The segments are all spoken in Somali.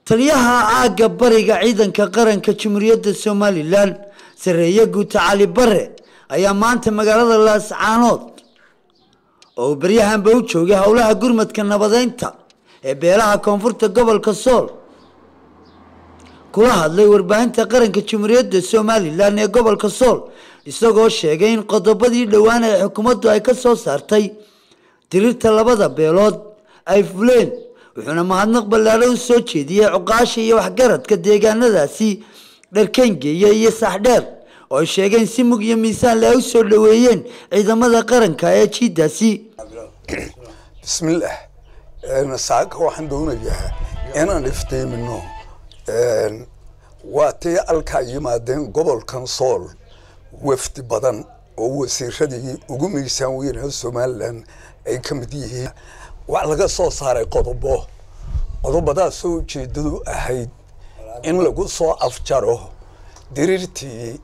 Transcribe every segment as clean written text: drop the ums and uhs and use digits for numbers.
taliyaha aaga bariga ciidanka qaranka Jamhuuriyadda Somaliland Sareeye Guuta Cali Barre ayaa maanta magaalada Laascaanood oo baryahanba u joogay howlaha gurmadka nabadeynta ee beelaha koonfurta gobolka Sool kula hadlay warbaahinta qaranka Jamhuuriyadda Somaliland ee gobolka Sool isagoo sheegay in qodobadii dhawaan ee xukuumaddu ay ka soo saartay dirirta labada beelood ay fuleen wuxuuna mahadnaq ballaaran u soo jeediyay cuqaasha iyo waxgaradka deegaanadaasi dharkeengeeya iyo saxdheer oo ay sheegeen si mug iyo miisaan leh u soo dhaweeyeen ciidamada qaranka ee jiidaasi bismillaah saaka waxaan doonayaa inaan iftiimino waatii alka yimaadeen gobolkan Sool wafdi badan oo wasiiradii ugu miisaan weyn ee Somaliland ay ka mid yihiin wax laga soo saaray qodobadaas soo jeedadu ahayd in lagu soo afjaro dirirtii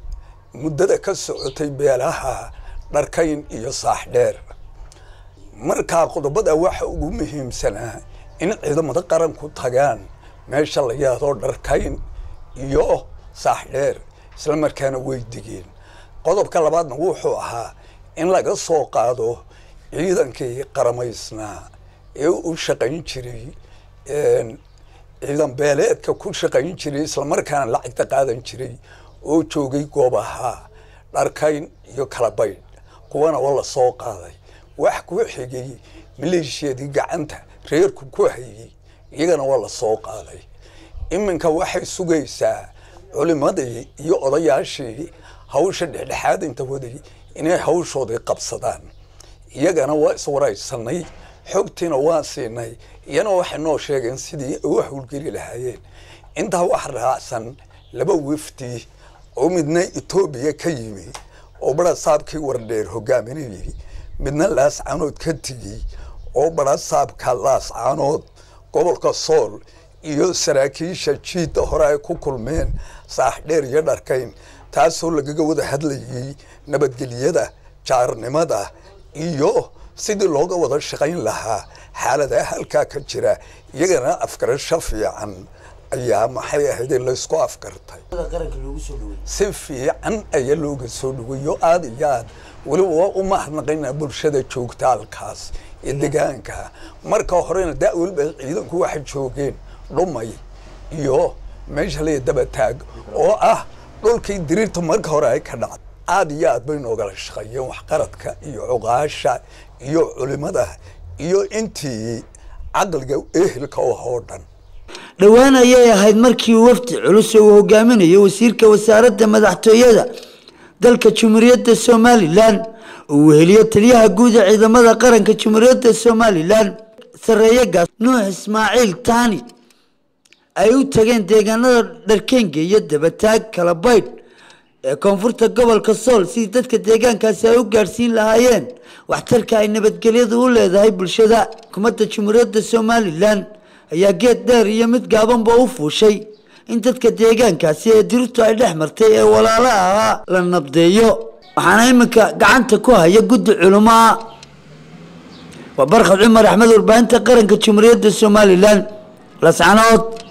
muddada ka socotay beelaha dharkayn iyo saxdheer marka qodobada waxa ugu muhiimsanaa in ciidamada qaranku tagaan meesha la yiraahdo dharkayn iyo saxdheer isla markaana way digeen qodobka labaadna wuxuu ahaa in laga soo qaado ciidankii qaramaysnaa ee u shaqayn jiray ciidan beeleedka ku shaqayn jiray isla markaana lacagta qaadan jiray oo joogay goobaha dharkayn iyo kala baydh kuwana waa la soo qaaday wax ku xigay maleeshiyadii gacanta reerku ku hayay iyagana waa la soo qaaday iminka waxay sugaysaa culimadii iyo odayaashii hawsha dhexdhexaadinta waday inay hawshooda qabsadaan iyagana waa iswaraysanay xogtiina waa siinay iyana waxay noo sheegeen sidii ay u hawlgeli lahaayeen intaa wax raacsan laba wafdi oo midna Itoobiya ka yimi oo barasaabkii wardheer hogaaminayay midna Laascaanood ka tigi oo barasaabka Laascaanood gobolka Sool iyo saraakiisha jiida hore ay ku kulmeen saxdheer iyo dharkayn taasoo lagaga wada hadlayay nabadgelyada jaarnimada iyo sidii looga wada shaqayn lahaa xaaladaha halka ka jira iyagana afkarasho fiican ayaa maxay ahayd la isku afkartay si fiican ayaa looga soo dhaweeyo aad iyo aad waliba u mahadnaqayna bulshada joogta halkaas ee deegaanka marka horena daawilba ciidanku waxa joogeen dhumay iyo meesha la daba taag oo ah dhulkii dirirta marka hore ay ka dhacday aad iyo aad bay nooga shaqeeyeen wax qaradka iyo cuqaasha iyo culimada iyo intii aqalga ehelka oo dhan dhawaan ayay ahayd markii wafdi culus oo hogaaminayay wasiirka wasaaradda madaxtooyada dalka Jamhuuriyadda Somaliland oo weheliyo taliyaha guud ee ciidamada qaranka Jamhuuriyadda Somaliland Sareeye Guuta Nuux Ismaaciil Taani ay u tageen deegaanada dharkeengeeya dabataag kala baydh ee koonfurta gobolka Sool si dadka deegaankaasi ay u gaarsiin lahaayeen waxtarka ay nabadgelyadu u leedahay bulshada xukuumadda Jamhuuriyadda Somaliland ayaa geed dheer iyo mid gaabanba u fuushay in dadka deegaankaasi ee dirirtu ay dhex martay ee walaalaha la nabdeeyo waxaana iminka gacanta ku haya guddi culumaa waa Barkad Cumar Axmed warbaahinta qaranka Jamhuuriyadda Somaliland Laascaanood.